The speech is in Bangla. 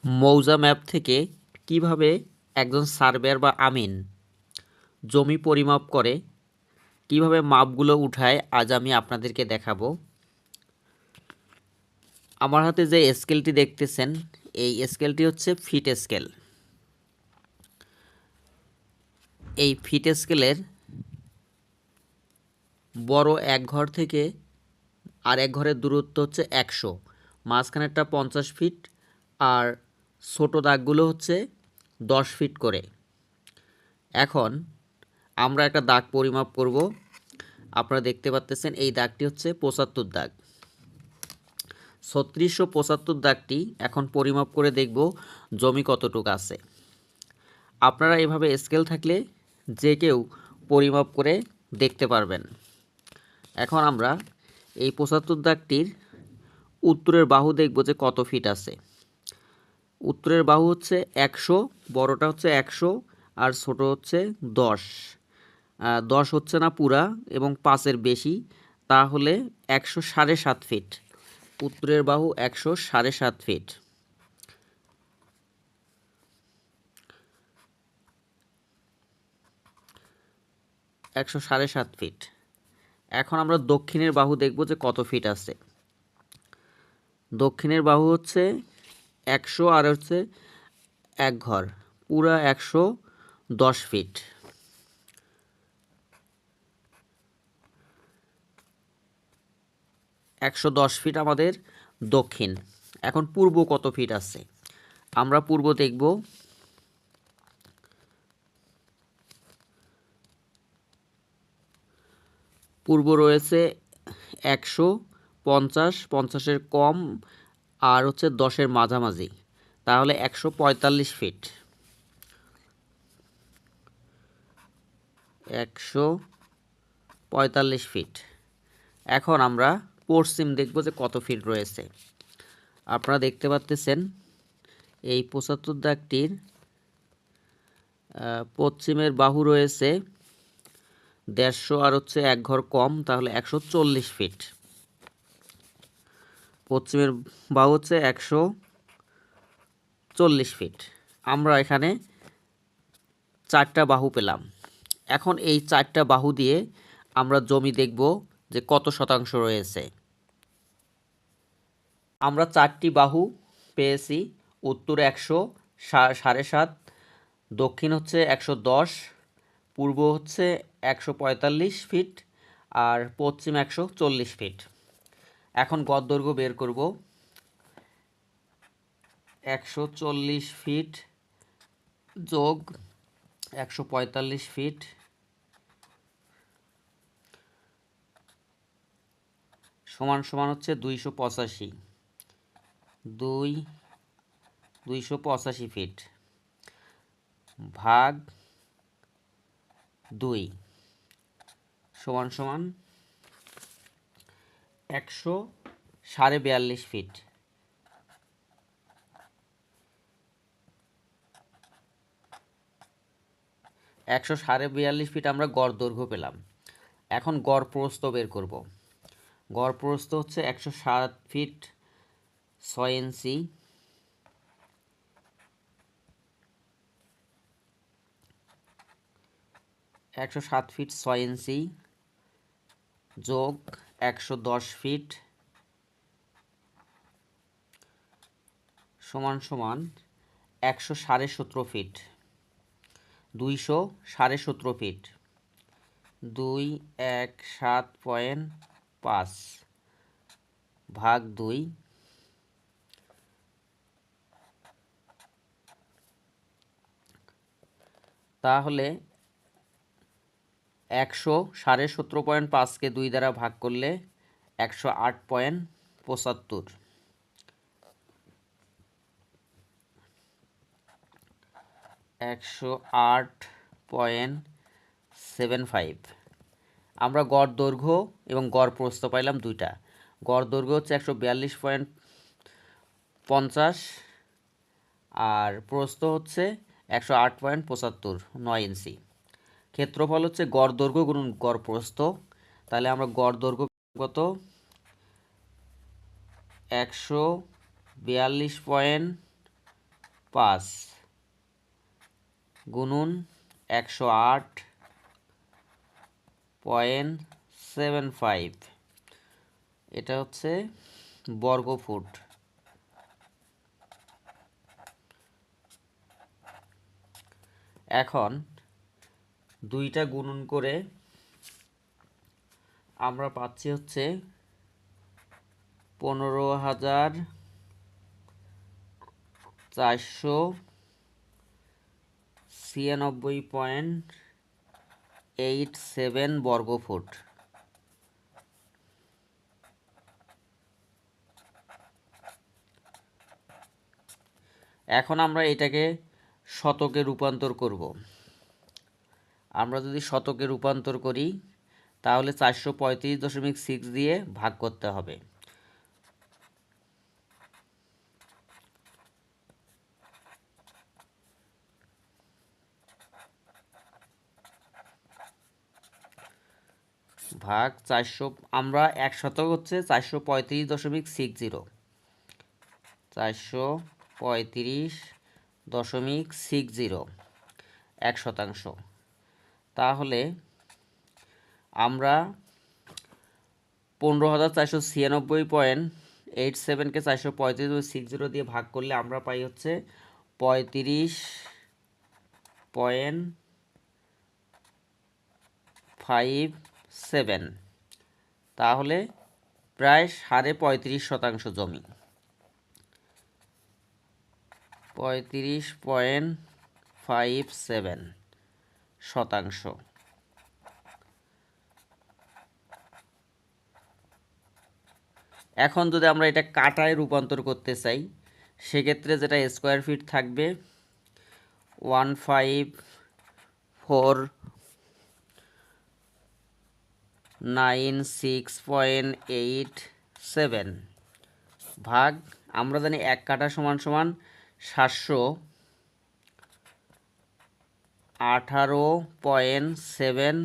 মৌজা ম্যাপ থেকে কিভাবে একজন সার্ভেয়ার বা আমিন জমি পরিমাপ করে কিভাবে মাপগুলো উঠায় আজ আমি আপনাদেরকে দেখাবো। আমার হাতে যে স্কেলটি দেখতেছেন এই স্কেলটি হচ্ছে ফিট স্কেল। এই ফিট স্কেলের বড় এক ঘর থেকে আর এক ঘরের দূরত্ব হচ্ছে 100, মাঝখানেরটা 50 ফিট আর ছোট দাগগুলো হচ্ছে 10 ফিট করে। এখন আমরা একটা দাগ পরিমাপ করব। আপনারা দেখতে পাচ্ছেন এই দাগটি হচ্ছে 75 দাগ। 3675 দাগটি এখন পরিমাপ করে দেখব জমি কতটুকু আছে। আপনারা এভাবে স্কেল থাকলে যে কেউ পরিমাপ করে দেখতে পারবেন। এখন আমরা এই 75 দাগটির উত্তরের বাহু দেখব যে কত ফিট আছে। উত্তরের বাহু হচ্ছে 100, বড়টা হচ্ছে 100 আর ছোট হচ্ছে 10। 10 হচ্ছে না পুরা এবং 5-এর বেশি, তাহলে 107.5 ফিট। উত্তরের বাহু 107.5 ফিট। একশো সাড়ে সাত ফিট। এখন আমরা দক্ষিণের বাহু দেখব যে কত ফিট আছে। দক্ষিণের বাহু হচ্ছে 100 আর হচ্ছে এক ঘর, পুরা 110 ফিট। একশো 10 ফিট আমাদের দক্ষিণ। এখন পূর্ব কত ফিট আছে আমরা পূর্ব দেখব। পূর্ব রয়েছে 150, 50-এর কম আর হচ্ছে 10-এর মাঝামাঝি, তাহলে 145 ফিট। 145 ফিট। এখন আমরা পশ্চিম দেখব যে কত ফিট রয়েছে। আপনারা দেখতে পাচ্ছেন এই 75 দাগটির পশ্চিমের বাহু রয়েছে 150 আর হচ্ছে এক ঘর কম, তাহলে 140 ফিট। পশ্চিমের বাহু হচ্ছে 140 ফিট। আমরা এখানে 4টা বাহু পেলাম। এখন এই 4টা বাহু দিয়ে আমরা জমি দেখব যে কত শতাংশ রয়েছে। আমরা 4টি বাহু পেয়েছি। উত্তর 100, 7.5, দক্ষিণ হচ্ছে 110, পূর্ব হচ্ছে 145 ফিট আর পশ্চিম 140 ফিট। এখন গড় দৈর্ঘ্য বের করব। 140 ফিট যোগ 145 ফিট সমান সমান হচ্ছে 285। 285 ফিট ভাগ 2 সমান সমান 142.5 ফিট। 142.5 ফিট আমরা গড় দৈর্ঘ্য পেলাম। এখন গড় প্রস্থ বের করব। গড় প্রস্থ হচ্ছে 107 ফিট 6 ইঞ্চি। 107 ফিট 6 ইঞ্চি যোগ 110 ফিট সমান সমান 117.5 ফিট। 217.5 ফিট। 217.5 ভাগ 2 তাহলে 117.5কে 2 দ্বারা ভাগ করলে 108.75। 108.75। আমরা গড় দৈর্ঘ্য এবং গড় প্রস্থ পাইলাম দুইটা। গড় দৈর্ঘ্য হচ্ছে 142.50 আর প্রস্থ হচ্ছে 108.75, 9 ইঞ্চি। ক্ষেত্রফল হচ্ছে গড় দৈর্ঘ্য গুণন গড় প্রস্থ। তাহলে আমরা গড় দৈর্ঘ্য কত 142.50 5 গুণন 108.75, এটা হচ্ছে বর্গফুট। এখন দুইটা গুণন করে আমরা পাচ্ছি হচ্ছে 15,496.87 বর্গফুট। এখন আমরা এটাকে শতকে রূপান্তর করব। আমরা যদি শতকে রূপান্তর করি তাহলে 435.6 দিয়ে ভাগ করতে হবে। ভাগ 400, আমরা 1 শতক হচ্ছে 435.60, 435.60 1 শতাংশ। তাহলে আমরা 15,496.87কে 435.60 দিয়ে ভাগ করলে আমরা পাই হচ্ছে 35.57, তাহলে প্রায় 35.5% জমি, 35.57%। এখন যদি আমরা এটা কাটায় রূপান্তর করতে চাই সেক্ষেত্রে যেটা স্কোয়ার ফিট থাকবে 15496.87 ভাগ, আমরা জানি 1 কাঠা সমান সমান 718.75,